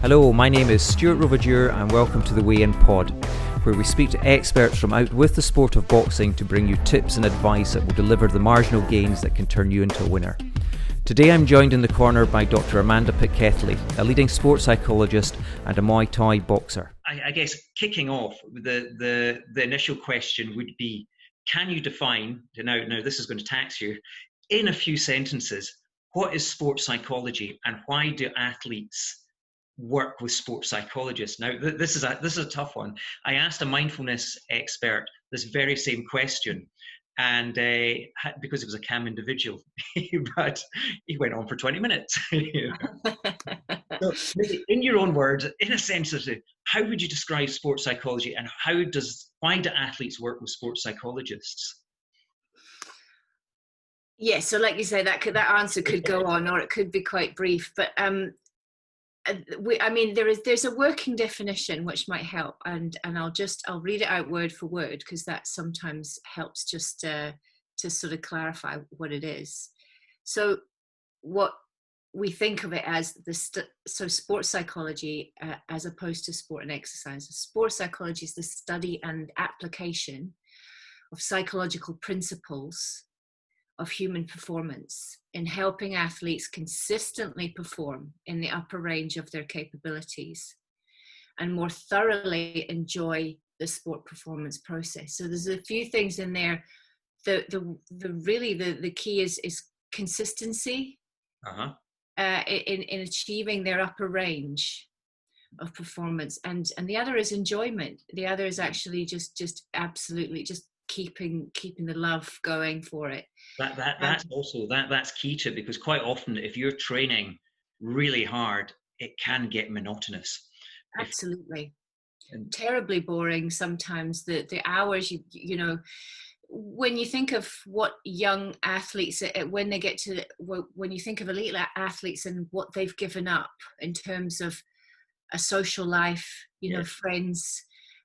Hello, my name is Stuart Roverdure and welcome to the WeighIn pod, where we speak to experts from out with the sport of boxing to bring you tips and advice that will deliver the marginal gains that can turn you into a winner. Today I'm joined in the corner by Dr Amanda Pitkethly, a leading sports psychologist and a Muay Thai boxer. I guess kicking off, the initial question would be, can you define, now this is going to tax you, in a few sentences, what is sports psychology and why do athletes work with sports psychologists? Now, this is a tough one. I asked a mindfulness expert this very same question, and because he was a calm individual, but he went on for 20 minutes. So, in your own words, in a sense, how would you describe sports psychology, and why do athletes work with sports psychologists? Yeah, so like you say, that answer could go on, or it could be quite brief. But there's a working definition which might help, and I'll read it out word for word, because that sometimes helps just to sort of clarify what it is. So what we think of it as sports psychology, as opposed to sport and exercise. Sports psychology is the study and application of psychological principles of human performance in helping athletes consistently perform in the upper range of their capabilities and more thoroughly enjoy the sport performance process. So there's a few things in there. The key is consistency in achieving their upper range of performance, and the other is enjoyment. The other is actually just absolutely just keeping the love going for it. That's key to it, because quite often if you're training really hard, it can get monotonous. Absolutely. Terribly boring sometimes. The hours, you know, when you think of what young athletes, when you think of elite athletes and what they've given up in terms of a social life, friends,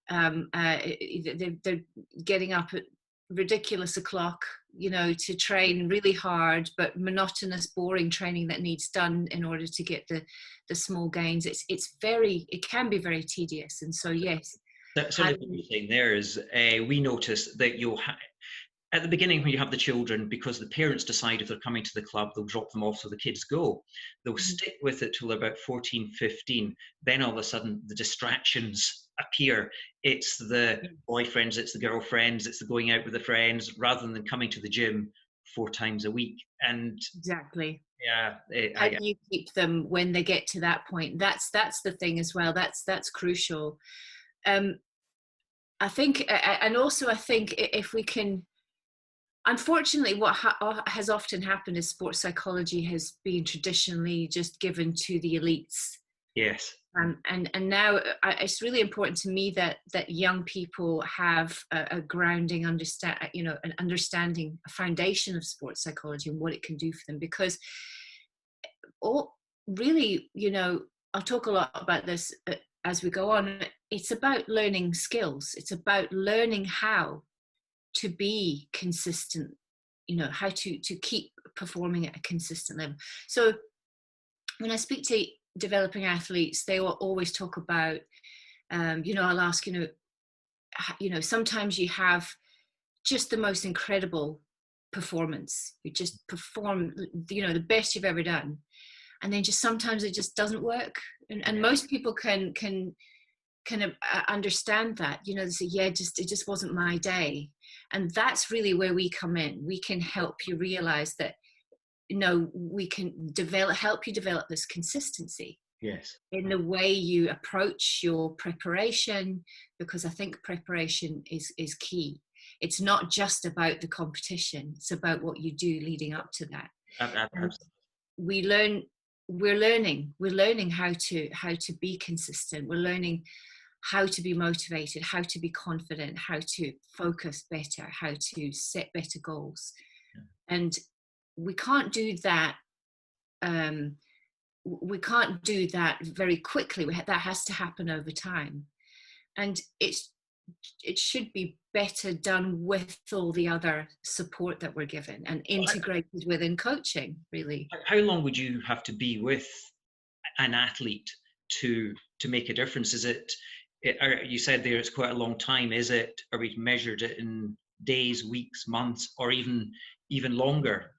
they're getting up at ridiculous o'clock, to train really hard, but monotonous, boring training that needs done in order to get the small gains. It can be very tedious. And so, yes. So what you're saying there is, we notice that at the beginning when you have the children, because the parents decide if they're coming to the club, they'll drop them off so the kids go. They'll stick with it till they're about 14, 15. Then all of a sudden the distractions appear. It's the boyfriends, it's the girlfriends, it's the going out with the friends, rather than coming to the gym 4 times a week. And exactly. Yeah. How do you keep them when they get to that point? That's the thing as well. That's crucial. I think if we can, unfortunately, what has often happened is sports psychology has been traditionally just given to the elites. Yes. And now it's really important to me that young people have a grounding, an understanding, a foundation of sports psychology and what it can do for them. Because I'll talk a lot about this as we go on. It's about learning skills. It's about learning how to be consistent, how to keep performing at a consistent level. So when I speak to developing athletes, they will always talk about, I'll ask, sometimes you have just the most incredible performance. You just perform, the best you've ever done. And then just sometimes it just doesn't work. And most people can kind of understand that, they say, it just wasn't my day. And that's really where we come in. We can help you realize that, we can help you develop this consistency. Yes. In the way you approach your preparation, because I think preparation is key. It's not just about the competition. It's about what you do leading up to that. We're learning how to be consistent. We're learning how to be motivated, how to be confident, how to focus better, how to set better goals. Yeah. And we can't do that. We can't do that very quickly. That has to happen over time, and it should be better done with all the other support that we're given and integrated within coaching. Really, how long would you have to be with an athlete to make a difference? Is it, you said there it's quite a long time. Are we measured it in days, weeks, months, or even longer?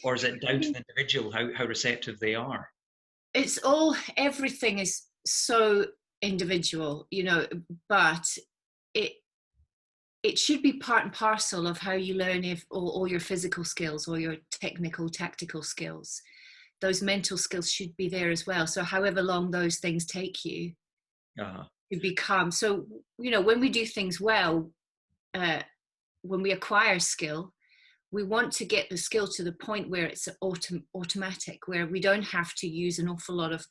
Or is it down to the individual how receptive they are? Everything is so individual, but it should be part and parcel of how you learn all your physical skills or your technical, tactical skills. Those mental skills should be there as well. So however long those things take you to become. So, when we do things well, when we acquire skill, we want to get the skill to the point where it's automatic, where we don't have to use an awful lot of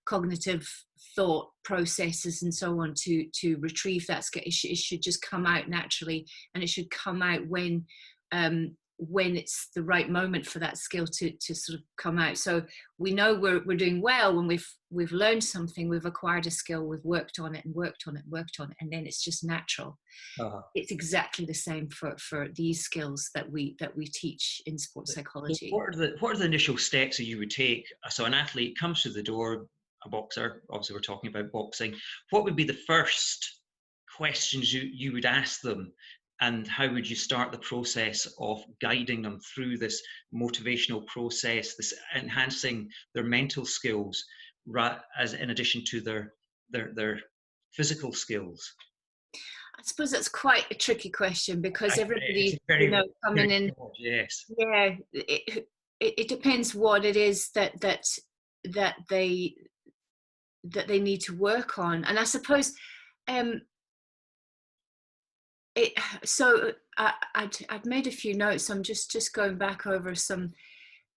cognitive thought processes and so on to retrieve that skill. It should just come out naturally, and it should come out when it's the right moment for that skill to sort of come out. So we know we're doing well when we've learned something, we've acquired a skill, we've worked on it, and then it's just natural. It's exactly the same for these skills that we teach in sports psychology. What are the initial steps that you would take? So an athlete comes through the door, a boxer, obviously we're talking about boxing. What would be the first questions you would ask them, and how would you start the process of guiding them through this motivational process, this enhancing their mental skills, as in addition to their physical skills? I suppose that's quite a tricky question, because everybody's coming in. Yes. Yeah, it depends what it is that they need to work on, and I suppose I'd made a few notes. I'm just going back over some.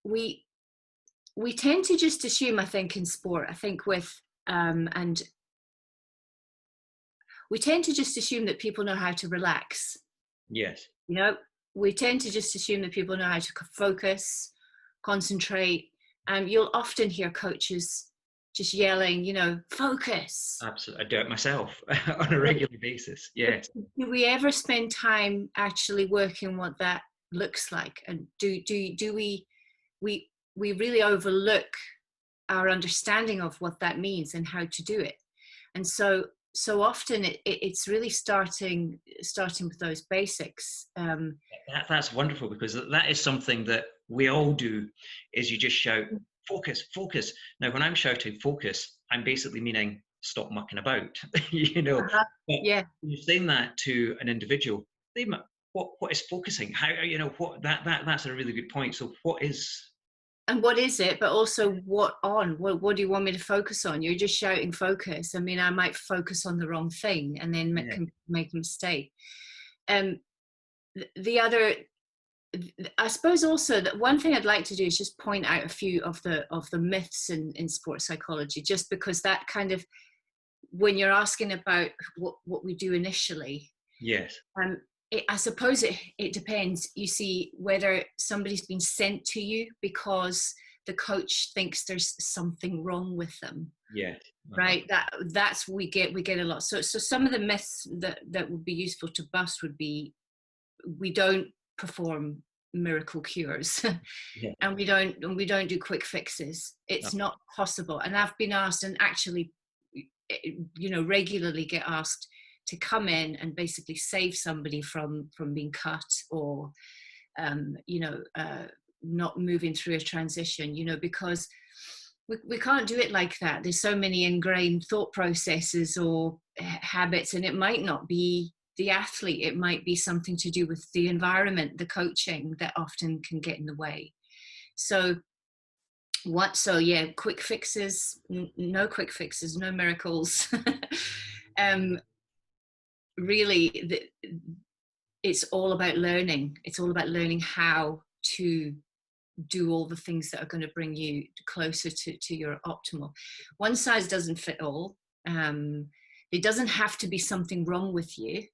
We tend to just assume, I think, in sport, and we tend to just assume that people know how to relax. Yes. We tend to just assume that people know how to focus, concentrate. You'll often hear coaches just yelling, focus. Absolutely. I do it myself on a regular basis. Yes. Do we ever spend time actually working what that looks like? And do we really overlook our understanding of what that means and how to do it? And so often it's really starting with those basics. That's wonderful, because that is something that we all do, is you just shout, focus, focus. Now, when I'm shouting focus, I'm basically meaning stop mucking about, But Yeah. you're saying that to an individual, what is focusing? How, that's a really good point. So what is it? But also what do you want me to focus on? You're just shouting focus. I mean, I might focus on the wrong thing and then make a mistake. The other, I suppose also that one thing I'd like to do is just point out a few of the myths in sports psychology, just because that kind of, when you're asking about what we do initially. Yes. I suppose it depends. You see, whether somebody's been sent to you because the coach thinks there's something wrong with them. Yeah. Right. That's we get a lot. So some of the myths that would be useful to bust would be, we don't perform miracle cures. Yeah. and we don't do quick fixes. It's not possible. And I've been asked, and actually, regularly get asked to come in and basically save somebody from being cut, or not moving through a transition, because we can't do it like that. There's so many ingrained thought processes or habits, and it might not be the athlete, it might be something to do with the environment, the coaching, that often can get in the way. Quick fixes, no quick fixes, no miracles. Really, it's all about learning. It's all about learning how to do all the things that are going to bring you closer to your optimal. One size doesn't fit all. It doesn't have to be something wrong with you.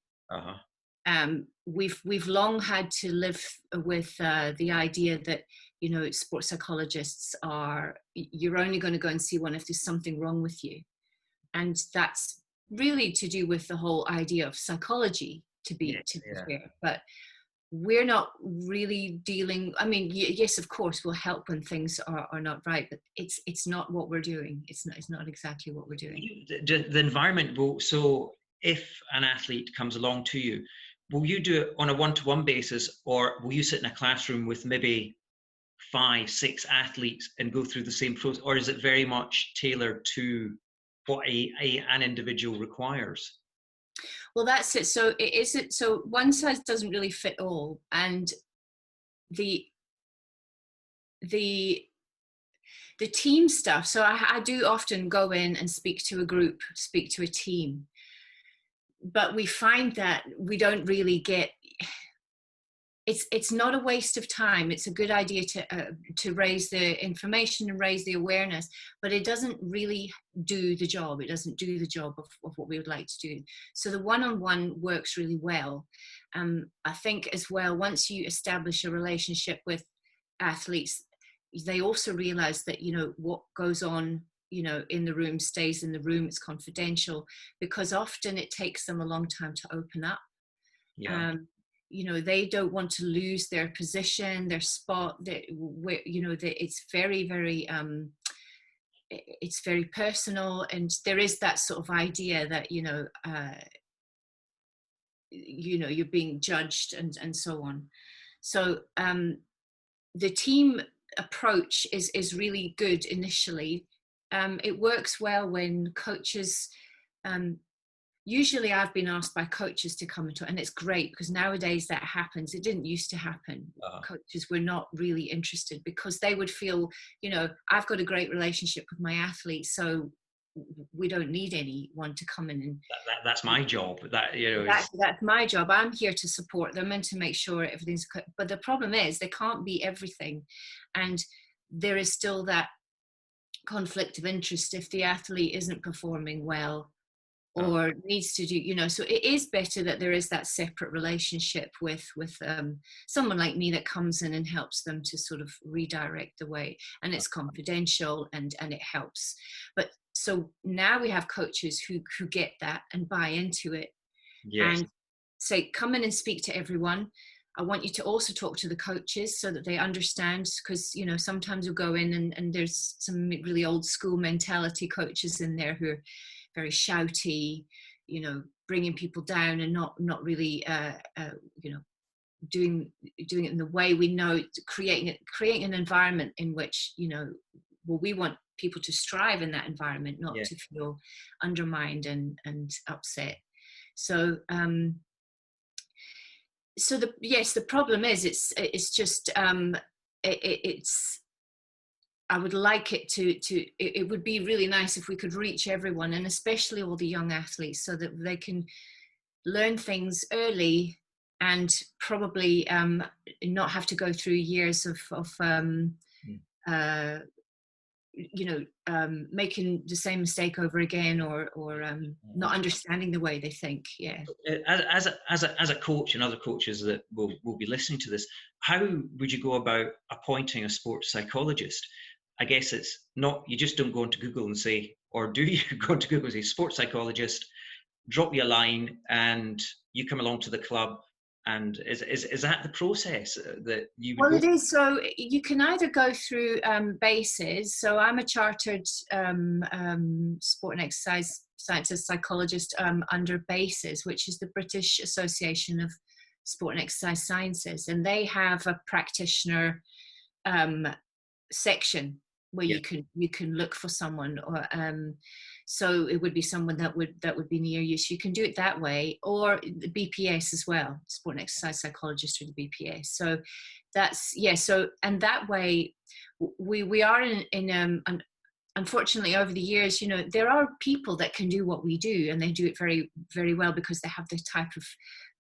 We've long had to live with the idea that sports psychologists you're only going to go and see one if there's something wrong with you, and that's really to do with the whole idea of psychology, to be fair. But we're not really dealing, I mean, yes, of course, we'll help when things are not right, but it's not what we're doing. It's not exactly what we're doing. The environment will, so if an athlete comes along to you, will you do it on a one-to-one basis, or will you sit in a classroom with maybe 5, 6 athletes and go through the same process, or is it very much tailored to what an individual requires? Well, that's it. So so one size doesn't really fit all, and the the team stuff. So I do often go in and speak to a group, speak to a team, but we find that we don't really get. It's not a waste of time. It's a good idea to raise the information and raise the awareness, but it doesn't really do the job. It doesn't do the job of what we would like to do. So the one-on-one works really well. I think as well, once you establish a relationship with athletes, they also realize that, you know, what goes on, you know, in the room stays in the room. It's confidential, because often it takes them a long time to open up. Yeah. You know, they don't want to lose their position, their spot, where, you know, it's very, very, it's very personal. And there is that sort of idea that, you know, you're being judged and so on. So the team approach is really good initially. It works well when coaches, usually I've been asked by coaches to come and it's great, because nowadays that happens. It didn't used to happen. Coaches were not really interested, because they would feel, you know, I've got a great relationship with my athletes, so we don't need anyone to come in and that's my job. That, you know, that's my job. I'm here to support them and to make sure everything's. But the problem is they can't be everything, and there is still that conflict of interest if the athlete isn't performing well or needs to do, you know. So it is better that there is that separate relationship with someone like me that comes in and helps them to sort of redirect the way, and it's confidential and it helps. But so now we have coaches who get that and buy into it. Yes. And say, come in and speak to everyone. I want you to also talk to the coaches so that they understand, because, you know, sometimes we'll go in and there's some really old school mentality coaches in there who are very shouty, you know, bringing people down and not really, you know, doing it in the way we know, creating an environment in which, you know, well, we want people to strive in that environment, not to feel undermined and upset. So, so the problem is it's just it's. I would like it it would be really nice if we could reach everyone, and especially all the young athletes, so that they can learn things early and probably not have to go through years of you know, making the same mistake over again, or not understanding the way they think. Yeah. As a coach, and other coaches that will be listening to this, how would you go about appointing a sports psychologist? I guess it's not, you just don't go into Google and say, or do you go into Google and say sports psychologist, drop you a line, and you come along to the club? And is that the process that you would? Well, it is. So you can either go through BASES. So I'm a chartered sport and exercise sciences psychologist under BASES, which is the British Association of Sport and Exercise Sciences, and they have a practitioner section where you can look for someone, or so it would be someone that would be near you. So you can do it that way, or the BPS as well, sport and exercise psychologist through the BPS. So that's So, and that way we are in unfortunately, over the years, you know, there are people that can do what we do, and they do it very, very well because they have this type of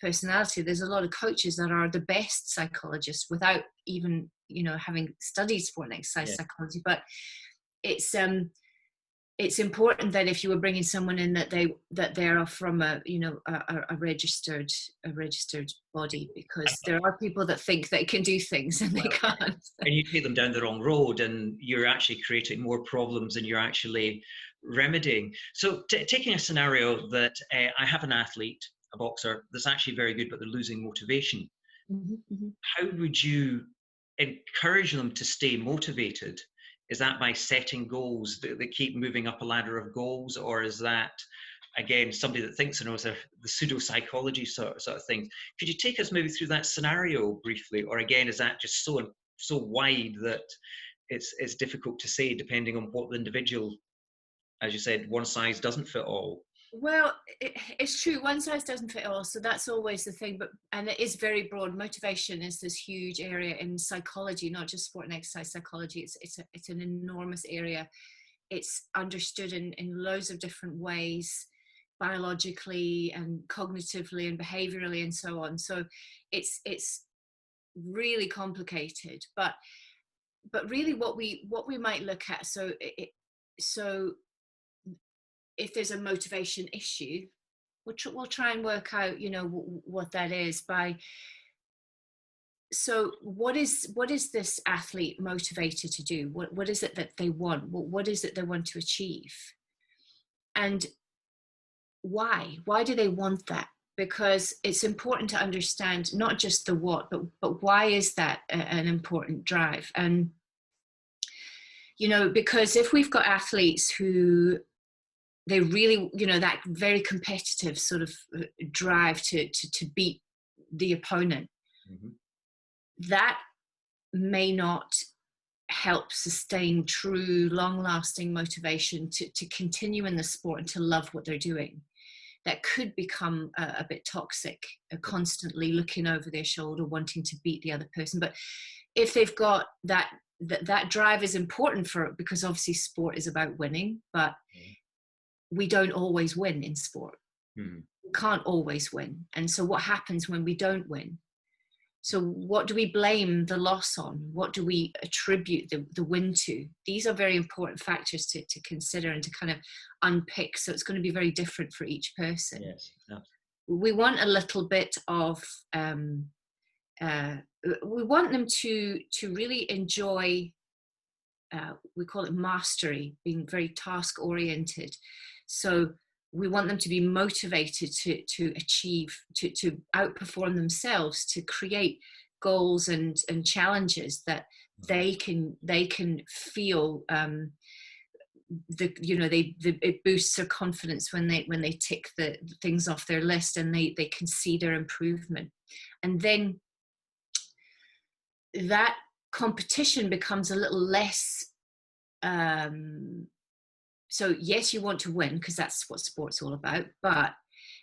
personality. There's a lot of coaches that are the best psychologists without even, you know, having studied sport and exercise psychology. But it's important that if you were bringing someone in, that they are from a registered body, because there are people that think they can do things and they can't. And you take them down the wrong road, and you're actually creating more problems than you're actually remedying. So taking a scenario that I have an athlete, a boxer, that's actually very good, but they're losing motivation. how would you encourage them to stay motivated? Is that by setting goals that keep moving up a ladder of goals, or is that, again, somebody that thinks they knows the pseudo psychology sort of thing? Could you take us maybe through that scenario briefly, or again, is that just so wide that it's difficult to say depending on what the individual, as you said, one size doesn't fit all? Well, it's true. One size doesn't fit all, so that's always the thing. And it is very broad. Motivation is this huge area in psychology, not just sport and exercise psychology. It's an enormous area. It's understood in loads of different ways, biologically and cognitively and behaviorally and so on. So it's really complicated. But really, what we might look at. So if there's a motivation issue, we'll try and work out, what that is by. So what is this athlete motivated to do? What is it that they want? What is it they want to achieve? And why? Why do they want that? Because it's important to understand not just the what, but why is that an important drive? And, because if we've got athletes who they really, that very competitive sort of drive to beat the opponent, that may not help sustain true, long-lasting motivation to continue in the sport and to love what they're doing. That could become a bit toxic, constantly looking over their shoulder, wanting to beat the other person. But if they've got that drive is important because obviously sport is about winning, but we don't always win in sport. We can't always win. And so what happens when we don't win? So what do we blame the loss on? What do we attribute the win to? These are very important factors to consider and to kind of unpick. So it's going to be very different for each person. Yes. We want a little bit of, we want them to really enjoy, we call it mastery, being very task oriented. So we want them to be motivated to achieve, to outperform themselves, to create goals and challenges that they can feel. It boosts their confidence when they tick the things off their list, and they can see their improvement, and then that competition becomes a little less. So yes, you want to win because that's what sport's all about, but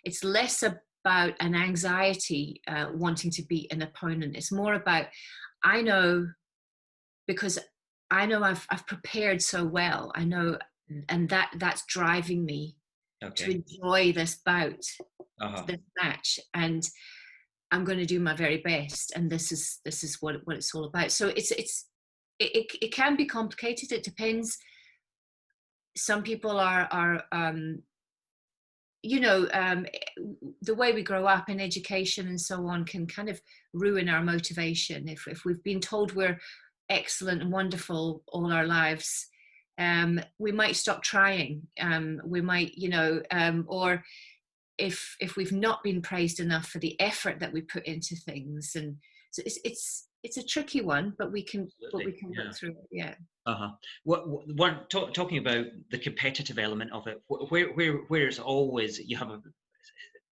it's less about an anxiety wanting to beat an opponent. It's more about, I know I've prepared so well. I know, and that's driving me to enjoy this bout, this match, and I'm going to do my very best. And this is what it's all about. So it can be complicated. It depends. Some people are the way we grow up in education and so on can kind of ruin our motivation. If we've been told we're excellent and wonderful all our lives, we might stop trying. We might, or if we've not been praised enough for the effort that we put into things, and so it's a tricky one, but we can work through it. Yeah. Talking about the competitive element of it, where is always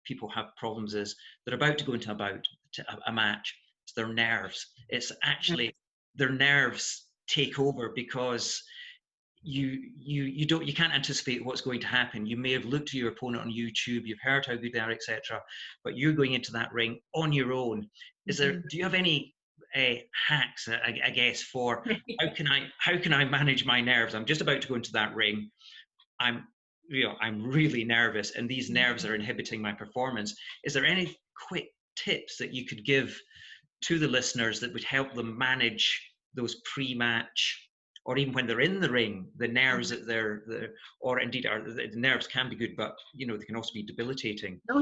people have problems is they're about to go into a match. It's their nerves. It's actually their nerves take over because you can't anticipate what's going to happen. You may have looked at your opponent on YouTube, you've heard how good they are, etc. But you're going into that ring on your own. Do you have any hacks, I guess, for how can I manage my nerves? I'm just about to go into that ring. I'm really nervous, and these nerves are inhibiting my performance. Is there any quick tips that you could give to the listeners that would help them manage those pre-match, or even when they're in the ring, the nerves that they're or indeed the nerves can be good, but they can also be debilitating? Oh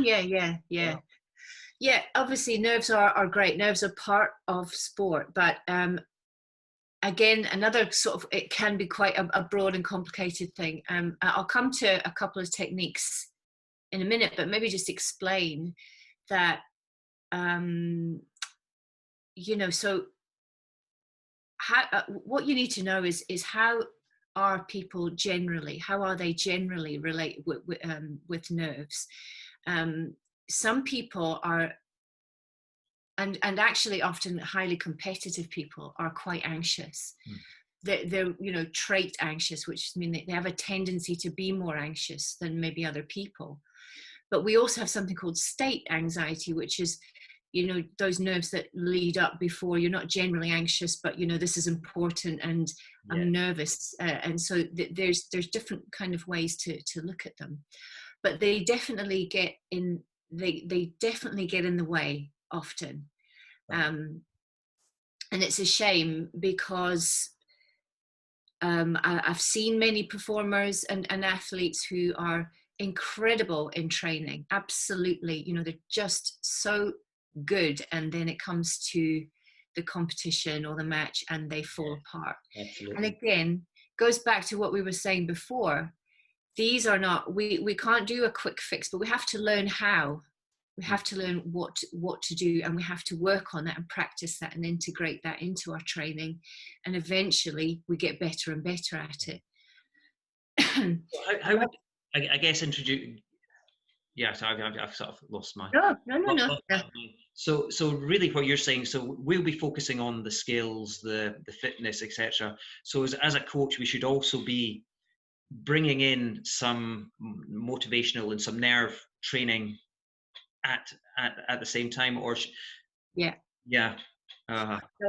yeah, obviously nerves are great. Nerves are part of sport, but again, another sort of, it can be quite a broad and complicated thing. I'll come to a couple of techniques in a minute, but maybe just explain that so how what you need to know is how are people generally, how are they generally relate with nerves. Some people are, and actually often highly competitive people are quite anxious. They're trait anxious, which means they have a tendency to be more anxious than maybe other people. But we also have something called state anxiety, which is those nerves that lead up before you're not generally anxious, but this is important, and I'm nervous, and so there's different kind of ways to look at them, but they definitely get in the way often. And it's a shame, because I've seen many performers and athletes who are incredible in training, absolutely, they're just so good, and then it comes to the competition or the match and they fall apart. Absolutely. And again, goes back to what we were saying before. These are not, we can't do a quick fix, but we have to learn how. We have to learn what to do, and we have to work on that and practice that and integrate that into our training, and eventually we get better and better at it. How would, I guess, introduce? Yeah, so I've sort of lost my. No. So really, what you're saying, so we'll be focusing on the skills, the fitness, etc. So as a coach, we should also be bringing in some motivational and some nerve training at the same time, or So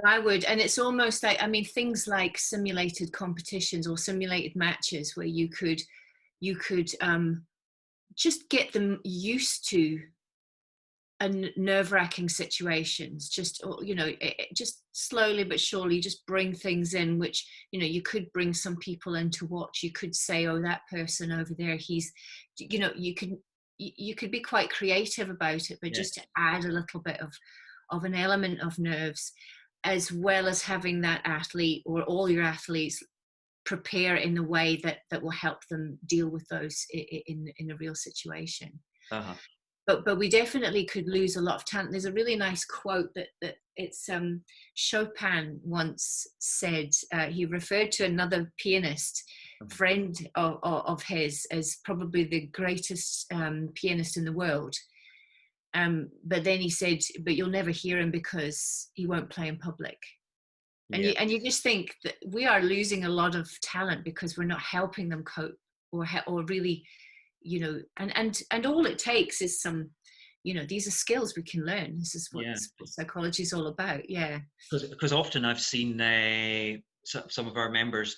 I would, and it's almost like, things like simulated competitions or simulated matches where you could just get them used to nerve-wracking situations, just just slowly but surely just bring things in, which you could bring some people in to watch. You could say, oh, that person over there, he's, you could be quite creative about it, but just to add a little bit of an element of nerves, as well as having that athlete or all your athletes prepare in a way that will help them deal with those in a real situation. But we definitely could lose a lot of talent. There's a really nice quote that it's Chopin once said. He referred to another pianist friend of his as probably the greatest pianist in the world. But then he said, but you'll never hear him because he won't play in public. And you just think that we are losing a lot of talent because we're not helping them cope or really, and all it takes is some, these are skills we can learn. This is what psychology is all about. Because often I've seen some of our members,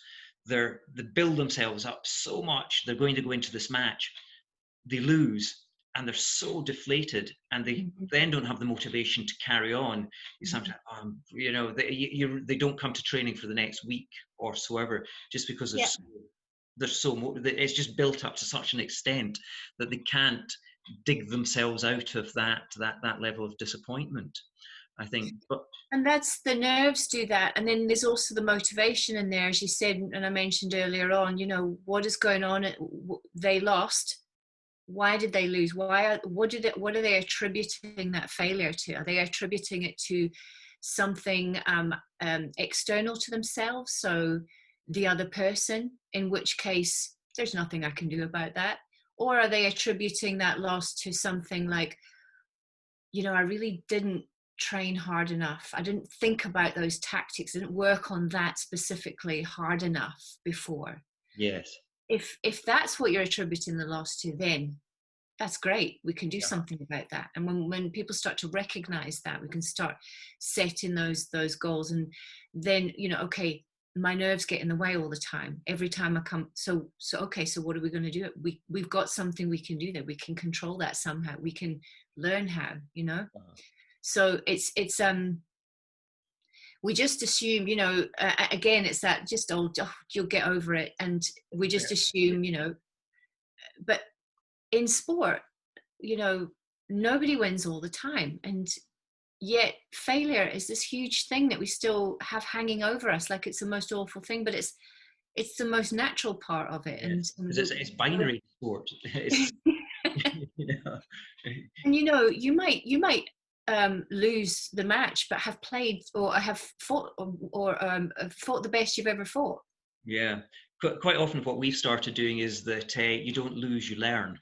they build themselves up so much. They're going to go into this match, they lose, and they're so deflated, and they then don't have the motivation to carry on. Sometimes, they don't come to training for the next week or so ever, just because it's just built up to such an extent that they can't dig themselves out of that level of disappointment, I think. And that's, the nerves do that, and then there's also the motivation in there, as you said, and I mentioned earlier on. What is going on? They lost. Why did they lose? What are they attributing that failure to? Are they attributing it to something external to themselves, so the other person, in which case there's nothing I can do about that? Or are they attributing that loss to something like, I really didn't train hard enough, I didn't think about those tactics, I didn't work on that specifically hard enough before? If that's what you're attributing the loss to, then that's great. We can do something about that. And when people start to recognize that, we can start setting those goals. And then, okay, my nerves get in the way all the time. Every time I come, so okay, so what are we going to do? We've got something we can do there. We can control that somehow. We can learn how, So it's we just assume, again, it's that just, you'll get over it. And we just assume, but in sport, nobody wins all the time. And yet failure is this huge thing that we still have hanging over us. Like it's the most awful thing, but it's the most natural part of it. And it's binary sport. And you might lose the match, but have played or have fought or fought the best you've ever fought. Yeah, quite often what we've started doing is that you don't lose, you learn.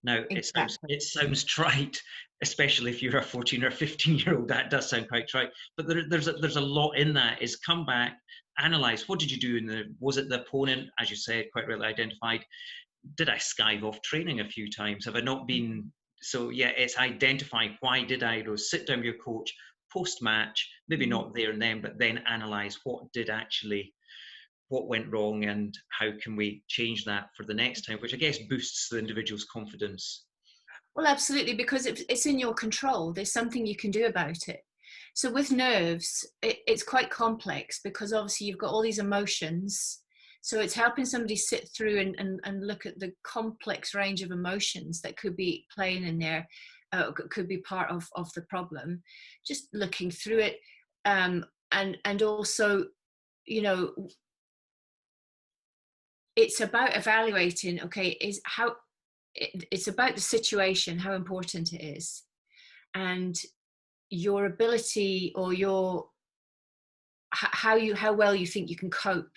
Now, Exactly. it sounds trite, especially if you're a 14 or 15-year-old. That does sound quite trite, but there's a lot in that. Is come back, analyze what did you do was it the opponent, as you said, quite rightly identified. Did I skive off training a few times? Have I not been? So yeah, it's identifying why did I go, sit down with your coach post match, maybe not there and then, but then analyze what went wrong and how can we change that for the next time, which I guess boosts the individual's confidence. Well, absolutely, because it's in your control. There's something you can do about it. So with nerves, it's quite complex because obviously you've got all these emotions. So it's helping somebody sit through and look at the complex range of emotions that could be playing in there, could be part of the problem. Just looking through it, and also, it's about evaluating. Okay, it's about the situation, how important it is, and your ability or how well you think you can cope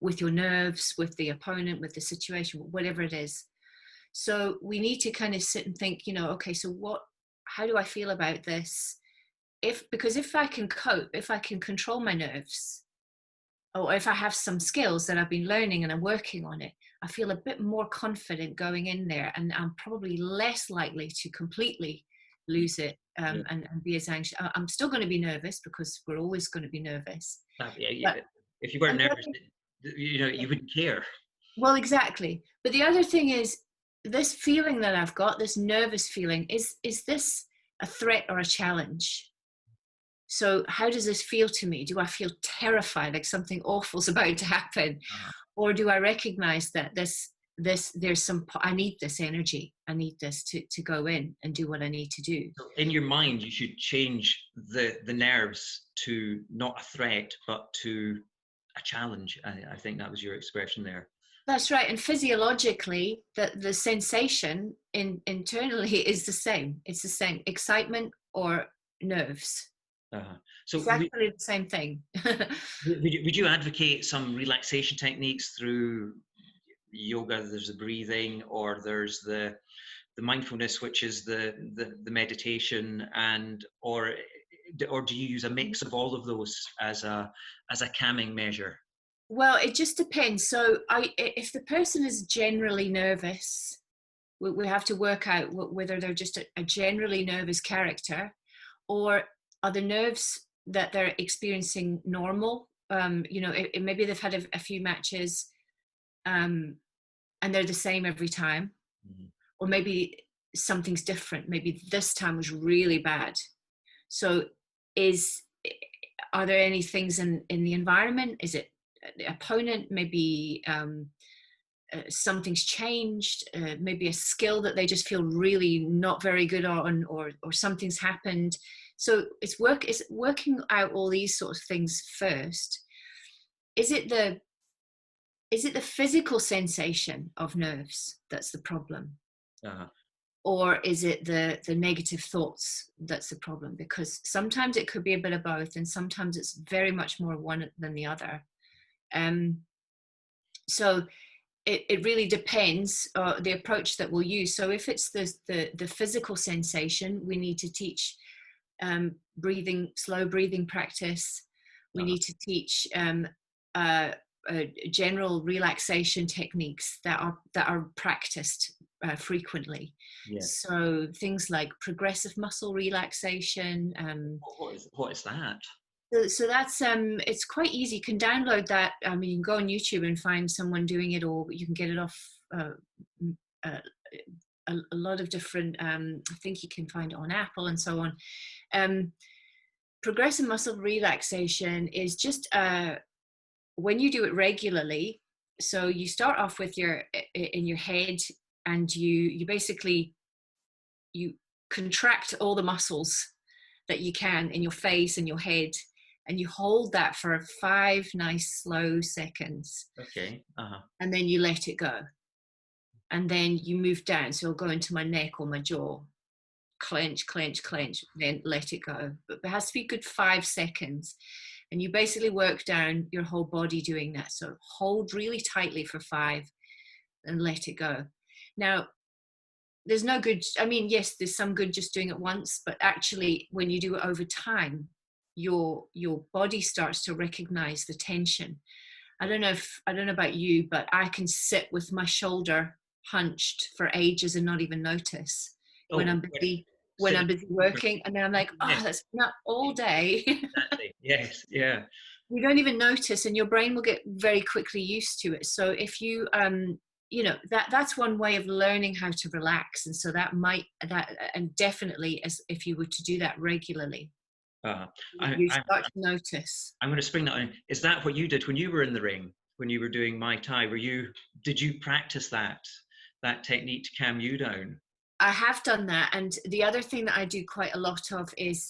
with your nerves, with the opponent, with the situation, whatever it is. So we need to kind of sit and think, okay, so how do I feel about this? Because if I can cope, if I can control my nerves, or if I have some skills that I've been learning and I'm working on it, I feel a bit more confident going in there, and I'm probably less likely to completely lose it and be as anxious. I'm still going to be nervous because we're always going to be nervous. Yeah. If you weren't nervous, you wouldn't care. Well, exactly. But the other thing is, this feeling that I've got, this nervous feeling, is this a threat or a challenge? So how does this feel to me? Do I feel terrified, like something awful's about to happen? Or do I recognize that I need this energy. I need this to go in and do what I need to do. So in your mind, you should change the nerves to not a threat, but to a challenge. I think that was your expression there. That's right. And physiologically, the sensation internally is the same. It's the same, excitement or nerves. So exactly the same thing. would you advocate some relaxation techniques through yoga? There's the breathing, or there's the mindfulness, which is the meditation, or do you use a mix of all of those as a calming measure? Well, it just depends. So if the person is generally nervous, we have to work out whether they're just a generally nervous character, or are the nerves that they're experiencing normal? Maybe they've had a few matches and they're the same every time. Mm-hmm. Or maybe something's different. Maybe this time was really bad. So are there any things in the environment? Is it the opponent? Maybe something's changed, maybe a skill that they just feel really not very good on, or something's happened. So it's working out all these sort of things first. Is it the physical sensation of nerves that's the problem? Or is it the negative thoughts that's the problem? Because sometimes it could be a bit of both, and sometimes it's very much more one than the other. So it really depends the approach that we'll use. So if it's the physical sensation, we need to teach slow breathing practice. We need to teach general relaxation techniques that are practiced frequently. Yes. So things like progressive muscle relaxation. What is that? So that's it's quite easy. You can download that. I mean, you can go on YouTube and find someone doing it, or you can get it off a lot of different. I think you can find it on Apple and so on. Progressive muscle relaxation is just when you do it regularly. So you start off with in your head, and you basically contract all the muscles that you can in your face and your head, and you hold that for 5 nice slow seconds. Okay. And then you let it go, and then you move down. So I'll go into my neck or my jaw, clench, clench, clench, then let it go. But it has to be a good 5 seconds. And you basically work down your whole body doing that. So hold really tightly for 5 and let it go. Now, there's no good, I mean, yes, there's some good just doing it once, but actually when you do it over time, your body starts to recognize the tension. I don't know about you, but I can sit with my shoulder hunched for ages and not even notice when I'm busy working, and then I'm like, oh, that's not all day. Exactly. Yes. Yeah. You don't even notice, and your brain will get very quickly used to it. So if you that's one way of learning how to relax. And so and definitely, as if you were to do that regularly, you start to notice. I'm going to spring that on. Is that what you did when you were in the ring, when you were doing Muay Thai? Did you practice that technique to calm you down? I have done that. And the other thing that I do quite a lot of is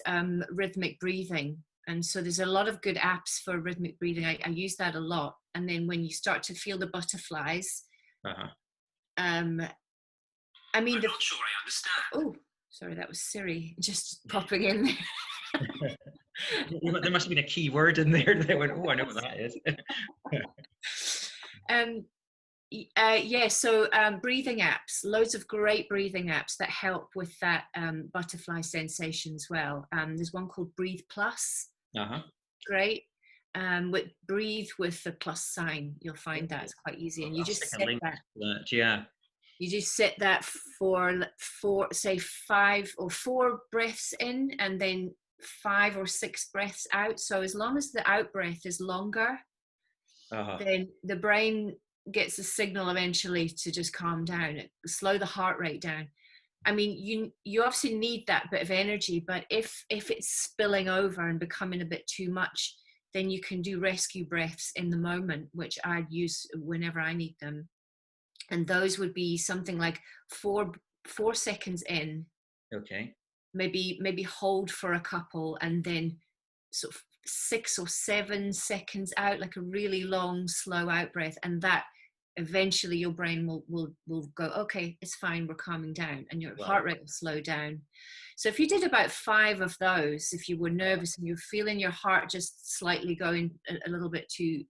rhythmic breathing. And so there's a lot of good apps for rhythmic breathing. I use that a lot. And then when you start to feel the butterflies, I mean, I'm not sure I understand. Oh, sorry, that was Siri just popping in there. There must have been a key word in there that went, oh, I know what that is. So breathing apps, loads of great breathing apps that help with that butterfly sensation as well. There's one called Breathe Plus. Great. Breathe with the plus sign. You'll find that's quite easy, and you just set that. Yeah. You just set that for say 5 or 4 breaths in, and then 5 or 6 breaths out. So as long as the out breath is longer, then the brain gets a signal eventually to just calm down, slow the heart rate down. I mean, you obviously need that bit of energy, but if it's spilling over and becoming a bit too much, then you can do rescue breaths in the moment, which I use whenever I need them. And those would be something like 4 seconds in. Okay. Maybe hold for a couple, and then sort of 6 or 7 seconds out, like a really long, slow out breath. And that eventually your brain will go, okay, it's fine, we're calming down, and your heart rate will slow down. So if you did about 5 of those, if you were nervous and you're feeling your heart just slightly going a little bit too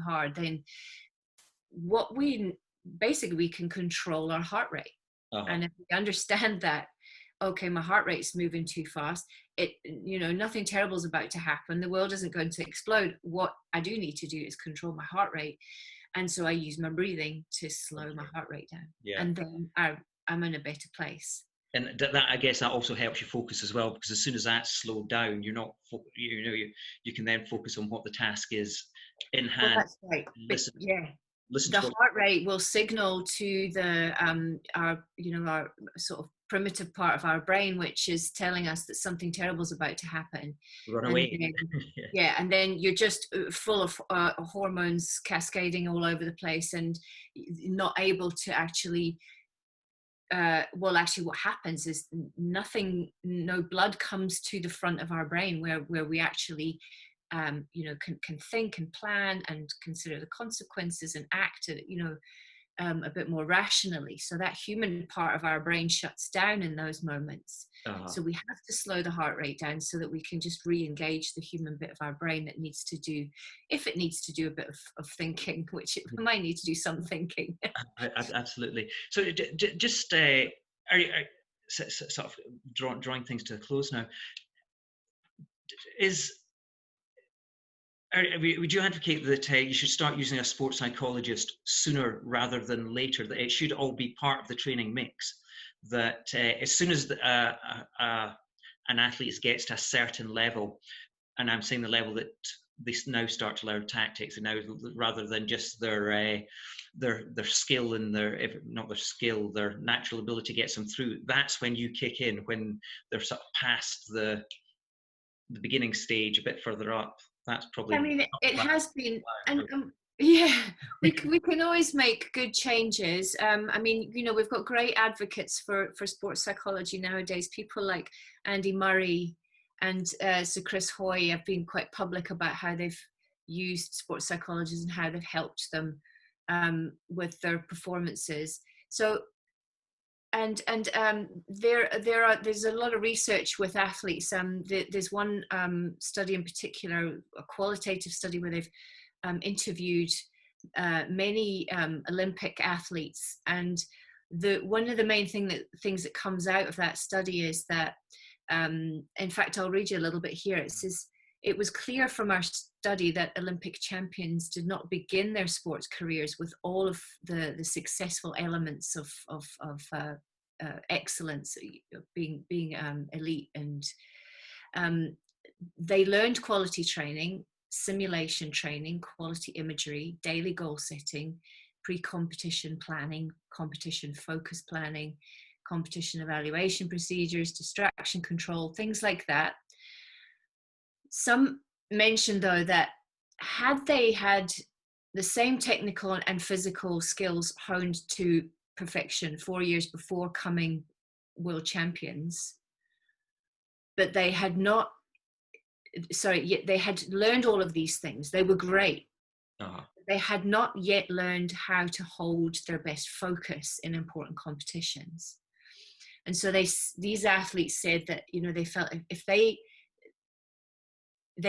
hard, then we can control our heart rate. And if we understand that, okay, my heart rate's moving too fast, nothing terrible is about to happen, the world isn't going to explode. What I do need to do is control my heart rate. And so I use my breathing to slow my heart rate down. Yeah. And then I'm in a better place. And that, I guess, that also helps you focus as well, because as soon as that's slowed down, you're not, you can then focus on what the task is in hand. Well, that's right. The heart rate will signal to our sort of primitive part of our brain, which is telling us that something terrible is about to happen. Run away. And then you're just full of hormones cascading all over the place, and not able to actually. What happens is no blood comes to the front of our brain where we actually can think and plan and consider the consequences and act a bit more rationally. So that human part of our brain shuts down in those moments. So we have to slow the heart rate down so that we can just re-engage the human bit of our brain that needs to do, if it needs to do a bit of thinking, which it might need to do some thinking. Absolutely. So just sort of drawing things to a close now, would you advocate that you should start using a sports psychologist sooner rather than later, that it should all be part of the training mix, that as soon as an athlete gets to a certain level, and I'm saying the level that they now start to learn tactics, and now rather than just their skill and their natural ability gets them through, that's when you kick in, when they're sort of past the beginning stage, a bit further up. That's probably. I mean, it has been, and we can always make good changes. I mean, we've got great advocates for sports psychology nowadays. People like Andy Murray and Sir Chris Hoy have been quite public about how they've used sports psychologists and how they've helped them with their performances. So there's a lot of research with athletes. There's one study in particular, a qualitative study, where they've interviewed many Olympic athletes, and one of the main things that comes out of that study is that, in fact, I'll read you a little bit here. It says, it was clear from our study that Olympic champions did not begin their sports careers with all of the successful elements of excellence, being elite, and they learned quality training, simulation training, quality imagery, daily goal setting, pre-competition planning, competition focus planning, competition evaluation procedures, distraction control, things like that. Some mentioned, though, that had they had the same technical and physical skills honed to perfection 4 years before coming world champions, but they had not, yet they had learned all of these things. They were great. They had not yet learned how to hold their best focus in important competitions. And so these athletes said that, they felt if they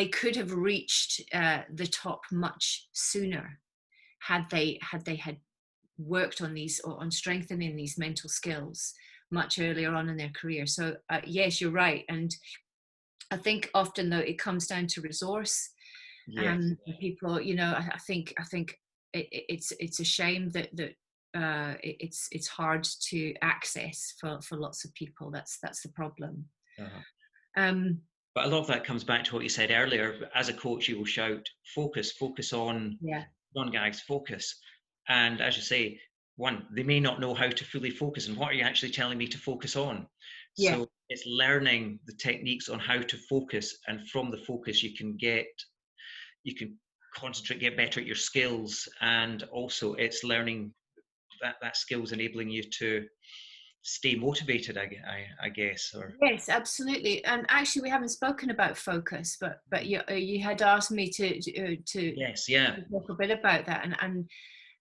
could have reached the top much sooner had they had worked on these, or on strengthening these mental skills much earlier on in their career. So yes, you're right. And I think often, though, it comes down to resource. Yes. People, I think it's a shame that it's hard to access for lots of people. That's the problem. But a lot of that comes back to what you said earlier. As a coach, you will shout, focus on non-gags, focus. And as you say, one, they may not know how to fully focus, and what are you actually telling me to focus on? Yeah. So it's learning the techniques on how to focus, and from the focus you can concentrate, get better at your skills, and also it's learning that skills enabling you to stay motivated, I guess. Or yes, absolutely. And actually, we haven't spoken about focus, but you had asked me to yes, yeah, talk a bit about that, and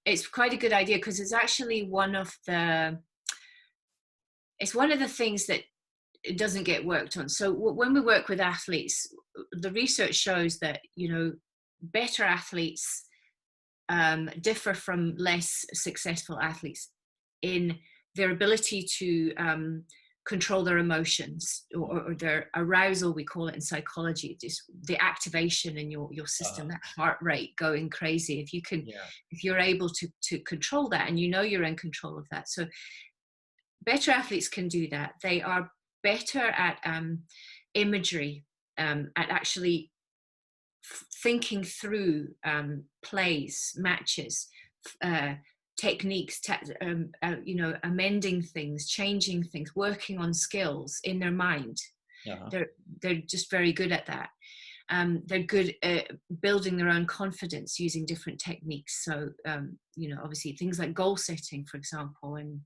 it's quite a good idea, because it's actually one of the things that doesn't get worked on. So when we work with athletes, the research shows that better athletes differ from less successful athletes in their ability to control their emotions, or their arousal, we call it in psychology, just the activation in your system, that heart rate going crazy. If you're able to control that, and you're in control of that. So better athletes can do that. They are better at imagery, at actually thinking through plays, matches, techniques, amending things, changing things, working on skills in their mind. They're just very good at that. They're good at building their own confidence using different techniques. So obviously things like goal setting, for example, and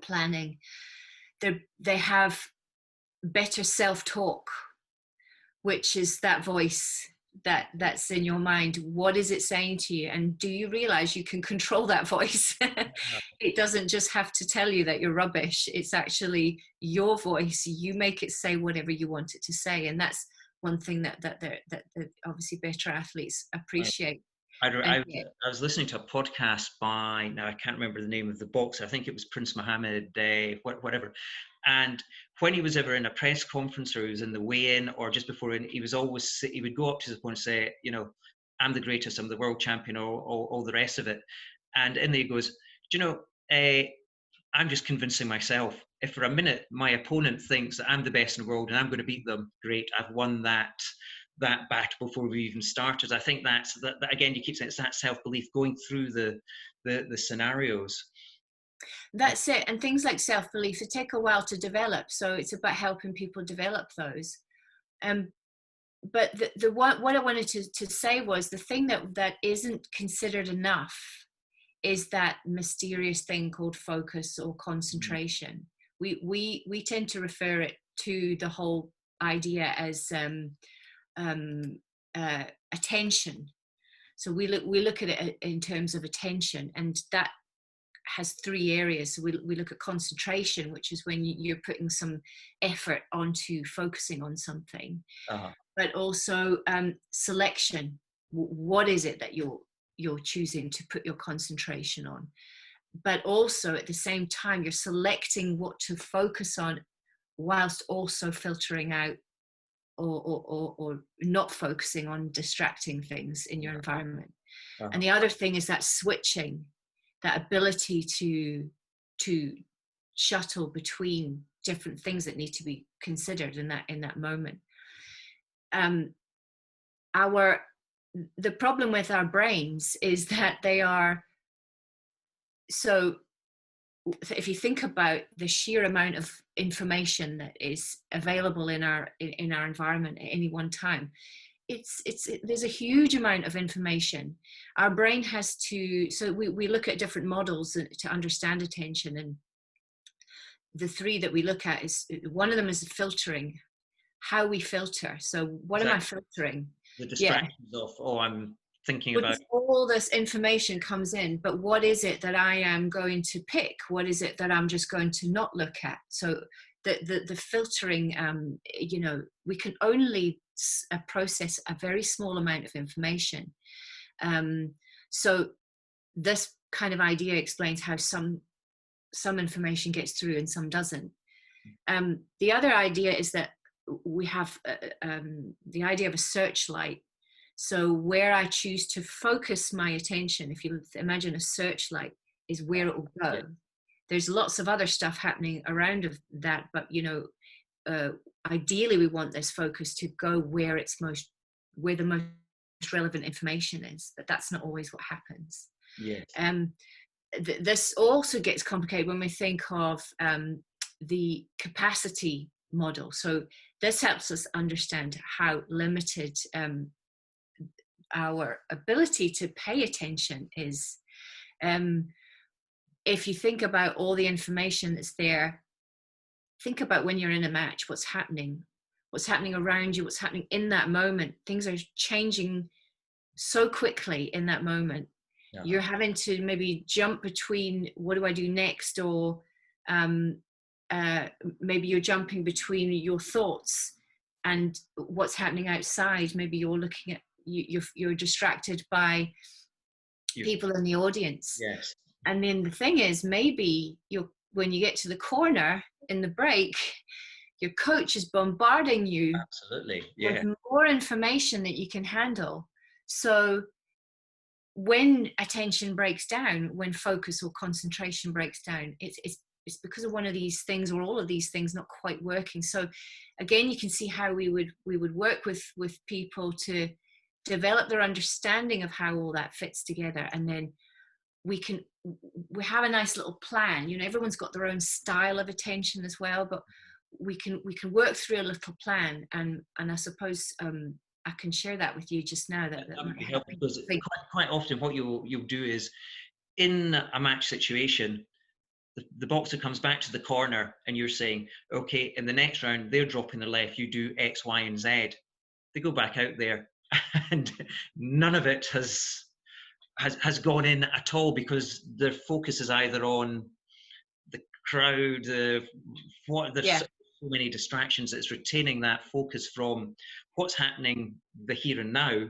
planning. They have better self-talk, which is that voice that's in your mind. What is it saying to you? And do you realize you can control that voice? It doesn't just have to tell you that you're rubbish. It's actually your voice. You make it say whatever you want it to say. And that's one thing that obviously better athletes appreciate. I was listening to a podcast by, now I can't remember the name of the boxer, I think it was Prince Mohammed, whatever. And when he was ever in a press conference, or he was in the weigh-in, or just before, he would go up to his opponent and say, I'm the greatest, I'm the world champion, or all the rest of it. And in there he goes, I'm just convincing myself. If for a minute my opponent thinks that I'm the best in the world and I'm going to beat them, great, I've won that battle before we even started. I think that again, you keep saying it's that self-belief, going through the scenarios. That's it. And things like self-belief, they take a while to develop. So it's about helping people develop those. But what I wanted to say was, the thing that isn't considered enough is that mysterious thing called focus or concentration. We tend to refer it to the whole idea as attention. So we look at it in terms of attention, and that has three areas. So we look at concentration, which is when you're putting some effort onto focusing on something, but also selection. What is it that you're choosing to put your concentration on? But also at the same time, you're selecting what to focus on, whilst also filtering out or not focusing on distracting things in your environment. And the other thing is that switching, that ability to shuttle between different things that need to be considered in that moment. The problem with our brains is that they are, so if you think about the sheer amount of information that is available in our environment at any one time, there's a huge amount of information. Our brain has to, so we look at different models to understand attention, and the three that we look at is, one of them is filtering, how we filter. So what am I filtering? The distractions of, I'm thinking about. All this information comes in, but what is it that I am going to pick? What is it that I'm just going to not look at? So the filtering, we can only process a very small amount of information. So this kind of idea explains how some information gets through and some doesn't. The other idea is that we have the idea of a searchlight. So where I choose to focus my attention, if you imagine a searchlight is where it will go. Yeah. There's lots of other stuff happening around of that, but ideally we want this focus to go where the most relevant information is, but that's not always what happens. Yes. This also gets complicated when we think of the capacity model. So this helps us understand how limited our ability to pay attention is. If you think about all the information that's there, think about when you're in a match, what's happening around you, what's happening in that moment. Things are changing so quickly in that moment. Yeah. You're having to maybe jump between, what do I do next? Or maybe you're jumping between your thoughts and what's happening outside. Maybe you're looking at, you're distracted by people in the audience. Yes. And then the thing is, maybe when you get to the corner in the break, your coach is bombarding you. Absolutely. Yeah. With more information that you can handle. So when attention breaks down, when focus or concentration breaks down, it's because of one of these things or all of these things not quite working. So again, you can see how we would work with people to develop their understanding of how all that fits together, and then we have a nice little plan. Everyone's got their own style of attention as well, but we can work through a little plan, and I suppose I can share that with you just now. That would be helpful, because quite often what you'll do is, in a match situation, the boxer comes back to the corner and you're saying, okay, in the next round they're dropping their left, you do X, Y, and Z. They go back out there and none of it has gone in at all, because their focus is either on the crowd, there's so many distractions. It's retaining that focus from what's happening the here and now,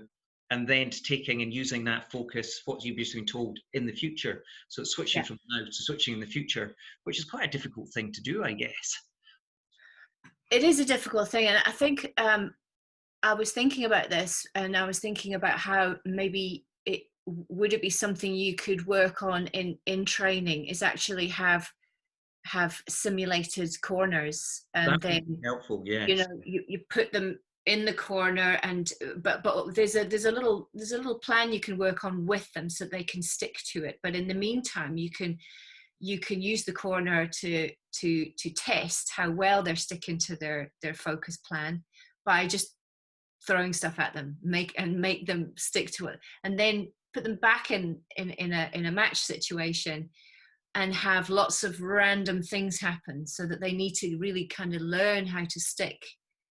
and then taking and using that focus, what you've just been told, in the future. So it's switching from now to switching in the future, which is quite a difficult thing to do, I guess. It is a difficult thing, and I think I was thinking about this, and I was thinking about how maybe would it be something you could work on in training, is actually have simulated corners, and that then helpful. Yes. You put them in the corner, and but there's a little plan you can work on with them so they can stick to it. But in the meantime, you can use the corner to test how well they're sticking to their focus plan by just throwing stuff at them, make them stick to it, and then put them back in a match situation and have lots of random things happen, so that they need to really kind of learn how to stick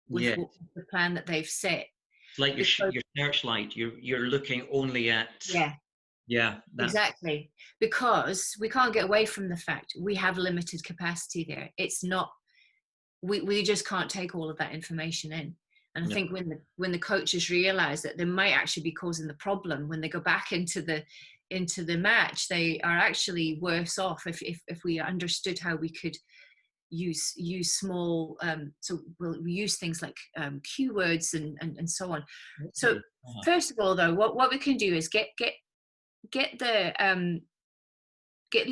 with the plan that they've set. It's like your searchlight. You're looking only at Yeah, exactly, because we can't get away from the fact we have limited capacity there. It's not, we just can't take all of that information in. And I think when the coaches realize that they might actually be causing the problem, when they go back into the match, they are actually worse off if we understood how we could use small, so we'll use things like keywords and so on. So first of all, though, what we can do is get the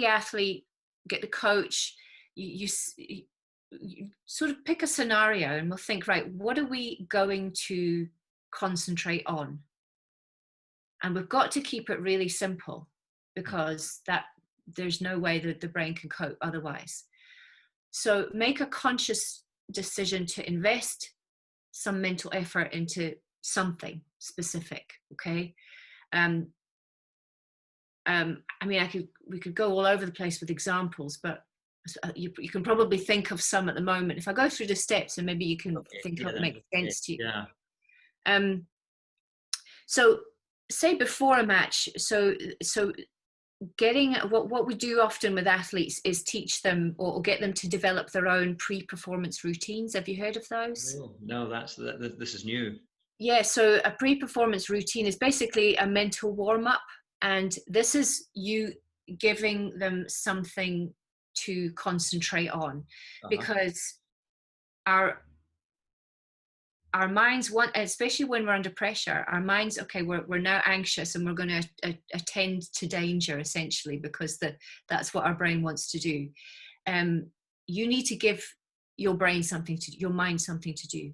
athlete, get the coach, you sort of pick a scenario, and we'll think, right, what are we going to concentrate on? And we've got to keep it really simple, because that there's no way that the brain can cope otherwise. So make a conscious decision to invest some mental effort into something specific. Okay. I mean, we could go all over the place with examples, but you can probably think of some at the moment. If I go through the steps, and maybe you can think of it makes sense to you. Yeah. So say before a match, so getting what we do often with athletes is teach them or get them to develop their own pre-performance routines. Have you heard of those? No, this is new. Yeah, so a pre-performance routine is basically a mental warm-up, and this is you giving them something to concentrate on, because our minds want, especially when we're under pressure, our minds, okay, we're now anxious and we're going to attend to danger, essentially, because that's what our brain wants to do. You need to give your brain your mind something to do.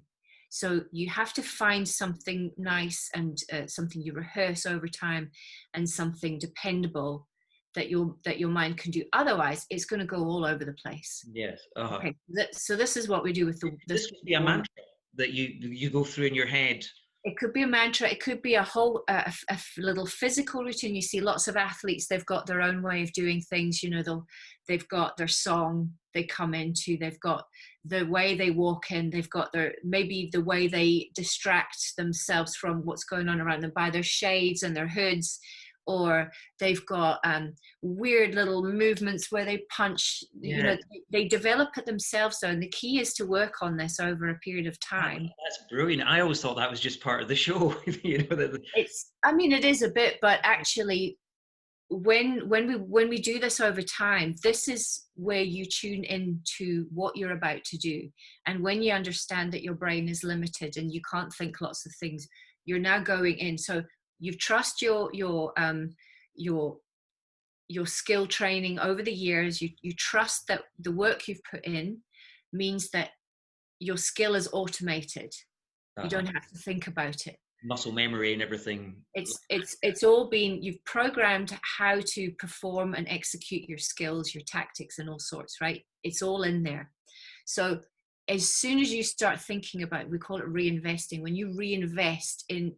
So you have to find something nice and something you rehearse over time, and something dependable that your mind can do. Otherwise, it's going to go all over the place. Yes. Okay. So this is what we do with this could be a mantra that you go through in your head. It could be a mantra. It could be a whole a little physical routine. You see lots of athletes, they've got their own way of doing things. You know, they've got their song they come into. They've got the way they walk in. They've got maybe the way they distract themselves from what's going on around them by their shades and their hoods. Or they've got weird little movements where they punch. Yeah. You know, they develop it themselves. So, and the key is to work on this over a period of time. That's brilliant. I always thought that was just part of the show. You know, I mean, it is a bit, but actually, when we do this over time, this is where you tune into what you're about to do. And when you understand that your brain is limited and you can't think lots of things, you're now going in. So you trust your skill training over the years. You trust that the work you've put in means that your skill is automated. You don't have to think about it. Muscle memory and everything. It's all been, you've programmed how to perform and execute your skills, your tactics, and all sorts, right? It's all in there. So as soon as you start thinking about, we call it reinvesting, when you reinvest in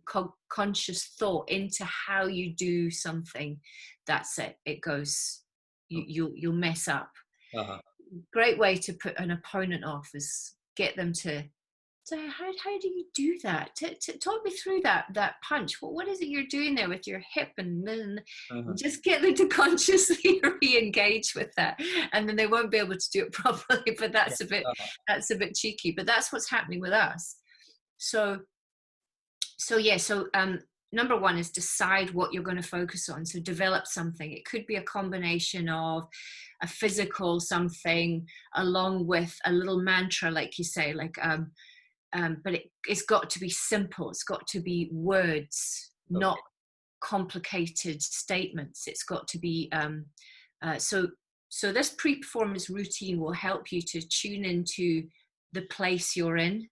conscious thought into how you do something, that's it. It goes, you'll mess up. Great way to put an opponent off is get them to say, how do you do that? Talk me through that punch. What is it you're doing there with your hip? And just get them to consciously re-engage with that, and then they won't be able to do it properly. But that's a bit cheeky. But that's what's happening with us. So number one is decide what you're going to focus on. So develop something. It could be a combination of a physical something along with a little mantra, like you say, like but it's got to be simple. It's got to be words, not complicated statements. It's got to be so this pre-performance routine will help you to tune into the place you're in.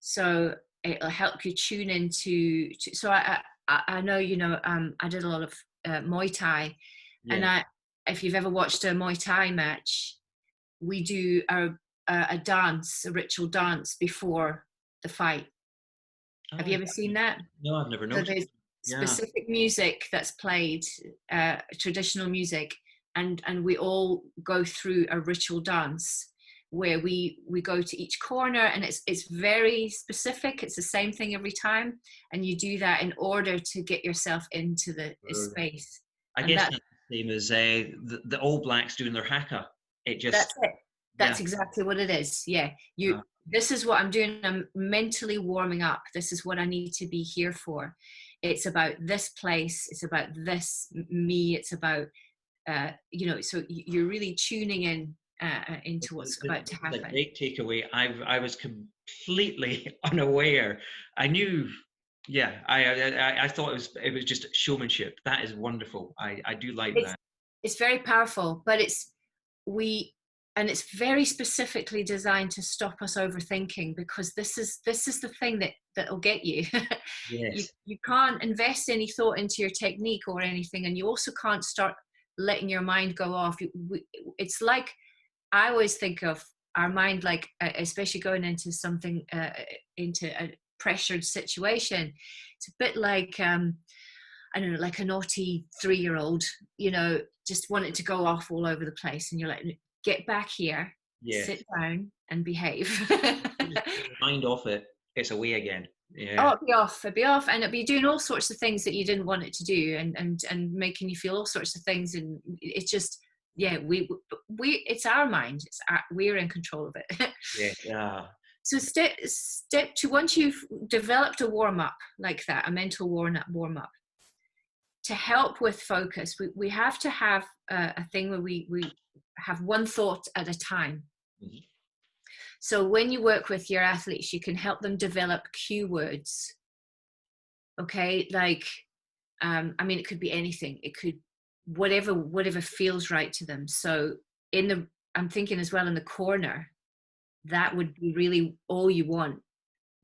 So it'll help you tune into. So I know, you know, I did a lot of Muay Thai, and if you've ever watched a Muay Thai match, we do a dance, a ritual dance before the fight. Have you ever seen that? No, I've never noticed. So there's specific music that's played, traditional music, and we all go through a ritual dance, where we go to each corner, and it's very specific. It's the same thing every time, and you do that in order to get yourself into the space. I and guess that's the same as the All Blacks doing their haka. It just that's it. That's exactly what it is. Yeah, this is what I'm doing. I'm mentally warming up. This is what I need to be here for. It's about this place. It's about this me. It's about so you're really tuning in into what's about to happen. The great takeaway. I was completely unaware. I knew. Yeah, I thought it was just showmanship. That is wonderful. I do like that. It's very powerful, but it's very specifically designed to stop us overthinking, because this is the thing that'll get you. Yes. You can't invest any thought into your technique or anything, and you also can't start letting your mind go off. It's like, I always think of our mind, like especially going into something into a pressured situation, it's a bit like I don't know, like a naughty 3-year-old, just wanting to go off all over the place, and you're like, get back here, sit down and behave. Mind off it, it's away again. Yeah. Oh, it'd be off, and it'd be doing all sorts of things that you didn't want it to do, and making you feel all sorts of things, and it's just, we it's our mind, we're in control of it. Yeah. So step 2, once you've developed a warm-up like that, a mental warm-up, to help with focus, we have to have a thing where we have one thought at a time. Mm-hmm. So when you work with your athletes, you can help them develop cue words. Okay, like, it could be anything. It could, whatever feels right to them. So I'm thinking as well, in the corner, that would be really all you want.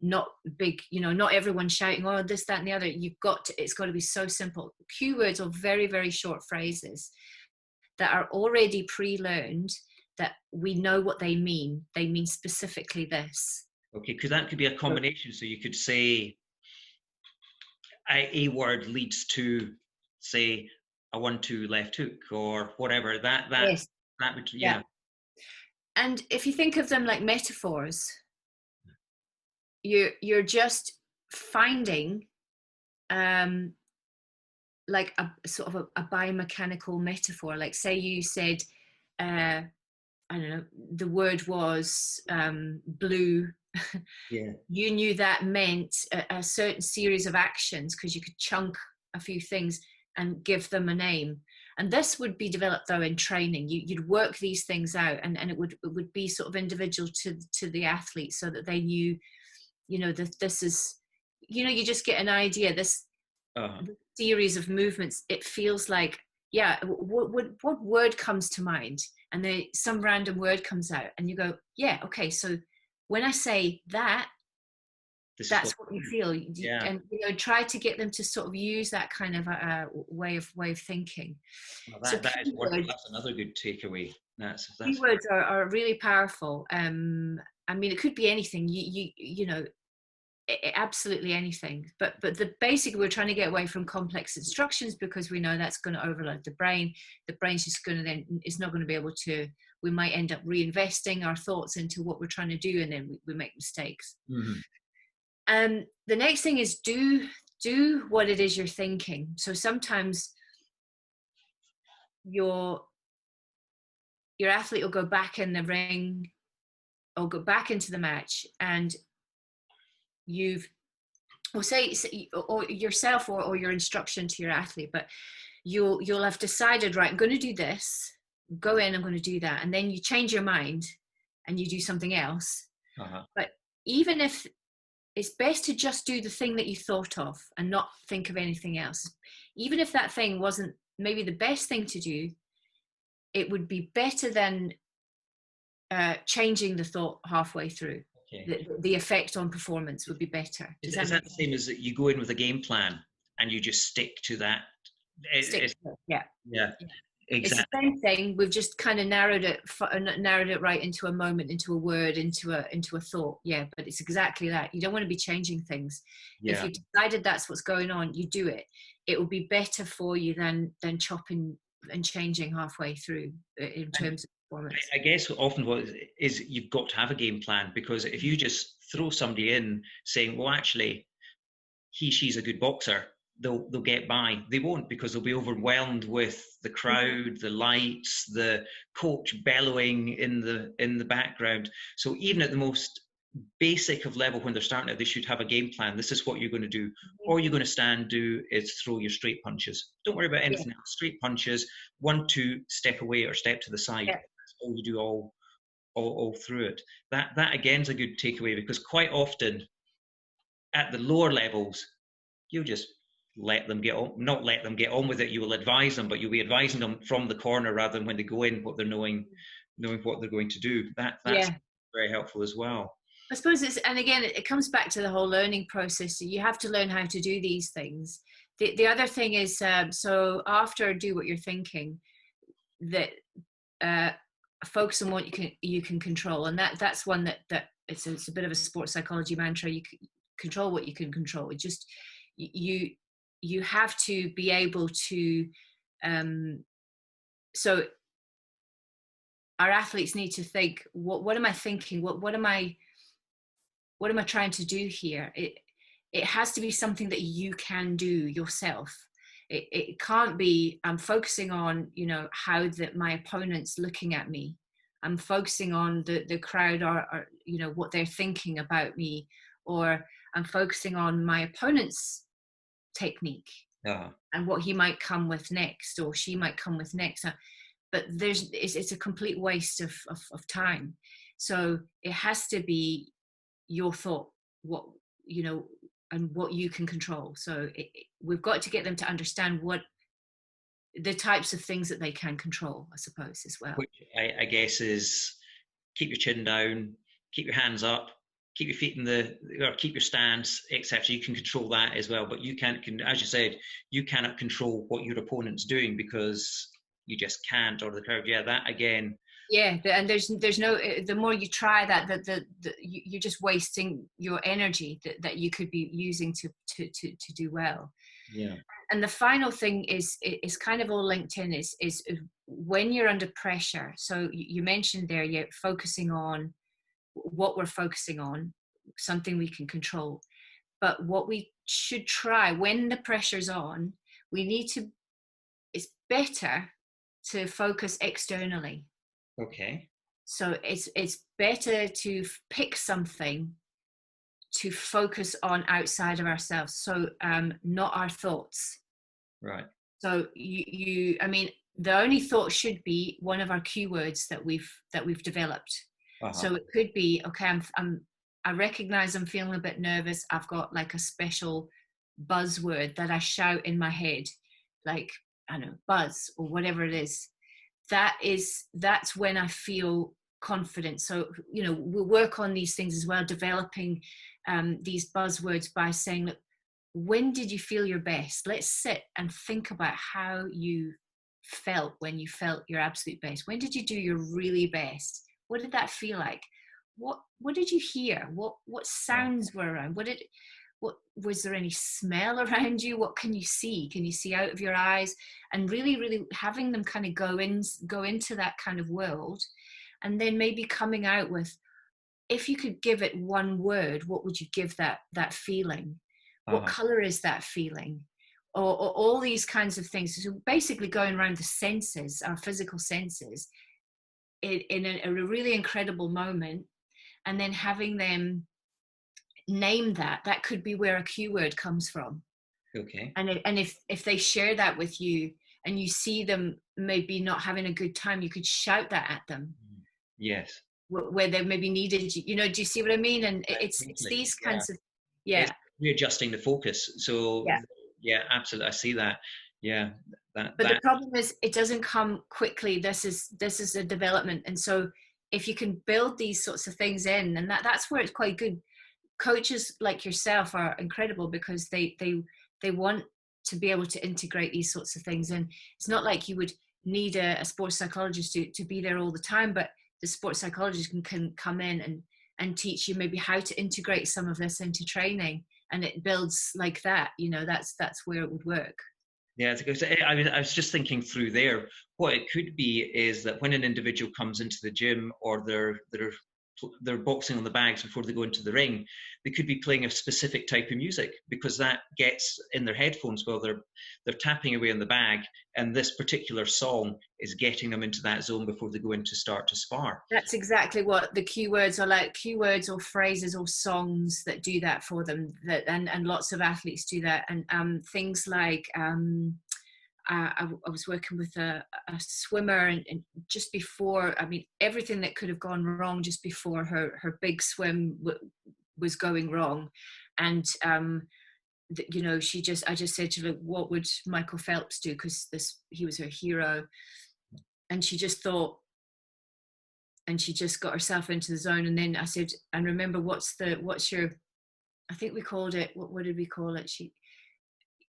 Not big, not everyone shouting, oh, this, that, and the other. It's got to be so simple. Cue words are very, very short phrases that are already pre-learned, that we know what they mean. They mean specifically this. Okay, because that could be a combination. So you could say a word leads to, say, a 1-2 left hook or whatever. That would, yeah. And if you think of them like metaphors, you're just finding like a sort of a biomechanical metaphor. Like, say you said, I don't know, the word was blue. Yeah. You knew that meant a certain series of actions, because you could chunk a few things and give them a name. And this would be developed though in training. You'd work these things out, and it would be sort of individual to the athlete, so that they knew, that this is, you just get an idea. This series of movements, it feels like, what word comes to mind? And then some random word comes out, and you go, okay, so when I say that, that's what you feel. And try to get them to sort of use that kind of a way of thinking. Well, that is wonderful. That's another good takeaway. That's keywords are really powerful. It could be anything. Absolutely anything. But the basic, we're trying to get away from complex instructions, because we know that's going to overload the brain. The brain's just going to it's not going to be able to. We might end up reinvesting our thoughts into what we're trying to do, and then we make mistakes. Mm-hmm. The next thing is do what it is you're thinking. So sometimes your athlete will go back in the ring or go back into the match, and say or yourself or your instruction to your athlete, but you'll have decided, right, I'm going to do this, go in, I'm going to do that, and then you change your mind and you do something else. But even if it's best to just do the thing that you thought of and not think of anything else. Even if that thing wasn't maybe the best thing to do, it would be better than changing the thought halfway through. Okay. The effect on performance would be better. Is that the same as that you go in with a game plan and you just stick to that? Yeah. Exactly. It's the same thing. We've just kind of narrowed it right into a moment, into a word, into a thought. Yeah, but it's exactly that. You don't want to be changing things. If you've decided that's what's going on, you do it. It will be better for you than chopping and changing halfway through in terms of performance. I guess often what is you've got to have a game plan, because if you just throw somebody in saying, well, actually, she's a good boxer, they'll get by. They won't, because they'll be overwhelmed with the crowd, the lights, the coach bellowing in the background. So even at the most basic of level, when they're starting out, they should have a game plan. This is what you're going to do. All you're going to stand do is throw your straight punches. Don't worry about anything else. Straight punches, 1, 2, step away or step to the side. That's all you do all through it. That again is a good takeaway, because quite often at the lower levels, you'll just let them get on, not let them get on with it. You will advise them, but you'll be advising them from the corner rather than when they go in, what they're knowing what they're going to do. That's very helpful as well. I suppose and again, it comes back to the whole learning process. You have to learn how to do these things. The other thing is, so after do what you're thinking, that focus on what you can control, and that's one that it's a bit of a sports psychology mantra. You can control what you can control. It just you have to be able to. So our athletes need to think, what am I thinking? What am I trying to do here? It has to be something that you can do yourself. It can't be, I'm focusing on, how my opponent's looking at me. I'm focusing on the crowd or what they're thinking about me, or I'm focusing on my opponent's technique and what he might come with next, or she might come with next. But it's a complete waste of time. So it has to be your thought, and what you can control. So we've got to get them to understand what the types of things that they can control, I suppose, as well. Which I guess is keep your chin down, keep your hands up, keep your feet or keep your stance, etc. You can control that as well, but you can't, as you said, you cannot control what your opponent's doing, because you just can't, or the crowd. Yeah, that again. Yeah, and there's no. The more you try that, you're just wasting your energy that you could be using to do well. Yeah. And the final thing is kind of all linked in. Is when you're under pressure. So you mentioned there, you're focusing on what we're focusing on, something we can control. But what we should try when the pressure's on, it's better to focus externally. Okay. So it's better to pick something to focus on outside of ourselves. So not our thoughts. Right. So I mean, the only thought should be one of our keywords that we've developed. So it could be, okay, I recognize I'm feeling a bit nervous. I've got like a special buzzword that I shout in my head, like, I don't know, buzz or whatever it is. That's when I feel confident. So, we'll work on these things as well, developing these buzzwords by saying, look, when did you feel your best? Let's sit and think about how you felt when you felt your absolute best. When did you do your really best? What did that feel like? What did you hear? What sounds were around? What was there any smell around you? What can you see? Can you see out of your eyes? And really, really having them kind of go into that kind of world, and then maybe coming out with, if you could give it one word, what would you give that feeling? What color is that feeling? Or all these kinds of things. So basically going around the senses, our physical senses, in a really incredible moment, and then having them name that could be where a keyword comes from. Okay. And if they share that with you and you see them maybe not having a good time, you could shout that at them. Yes. Where they maybe needed, do you see what I mean? And it's these kinds of, it's readjusting the focus. So yeah, absolutely, I see that. Yeah. But the problem is it doesn't come quickly. This is a development. And so if you can build these sorts of things in, and that's where it's quite good. Coaches like yourself are incredible, because they want to be able to integrate these sorts of things. And it's not like you would need a sports psychologist to be there all the time, but the sports psychologist can come in and teach you maybe how to integrate some of this into training, and it builds like that. That's where it would work. Yeah, I was just thinking through there. What it could be is that when an individual comes into the gym, or they're boxing on the bags before they go into the ring, they could be playing a specific type of music, because that gets in their headphones while they're tapping away on the bag, and this particular song is getting them into that zone before they go in to start to spar. That's exactly what the keywords are, like keywords or phrases or songs that do that for them. And lots of athletes do that. And things like I was working with a swimmer, and just before, I mean, everything that could have gone wrong just before her big swim was going wrong. And I just said to her, what would Michael Phelps do? Because he was her hero. And she just thought, and she just got herself into the zone. And then I said, and remember, what's your, I think we called it, what did we call it?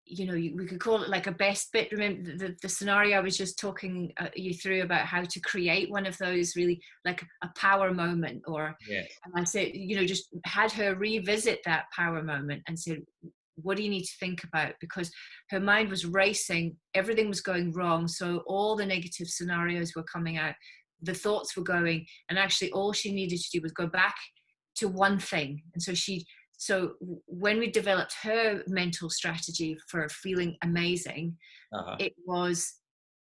We could call it like a best bit. Remember the scenario I was just talking you through about how to create one of those, really like a power moment, or, Yes. And I said, just had her revisit that power moment and said, what do you need to think about? Because her mind was racing, everything was going wrong. So all the negative scenarios were coming out, the thoughts were going, and actually all she needed to do was go back to one thing. And so when we developed her mental strategy for feeling amazing, it was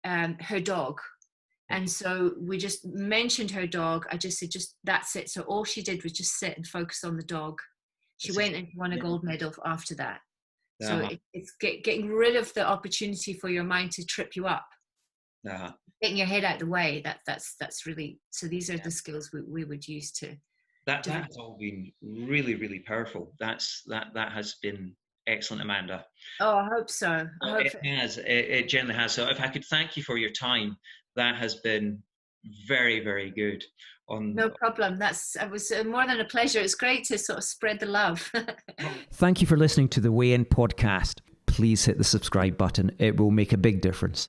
her dog. And so we just mentioned her dog. I just said, that's it. So all she did was just sit and focus on the dog. She went and won a gold medal after that. So it's getting rid of the opportunity for your mind to trip you up. Getting your head out of the way. That's really, so these are the skills we would use to. That has all been really, really powerful. That has been excellent, Amanda. Oh, I hope so. It generally has. So if I could thank you for your time, that has been very, very good. No problem. It was more than a pleasure. It's great to sort of spread the love. Thank you for listening to the WeighIn podcast. Please hit the subscribe button. It will make a big difference.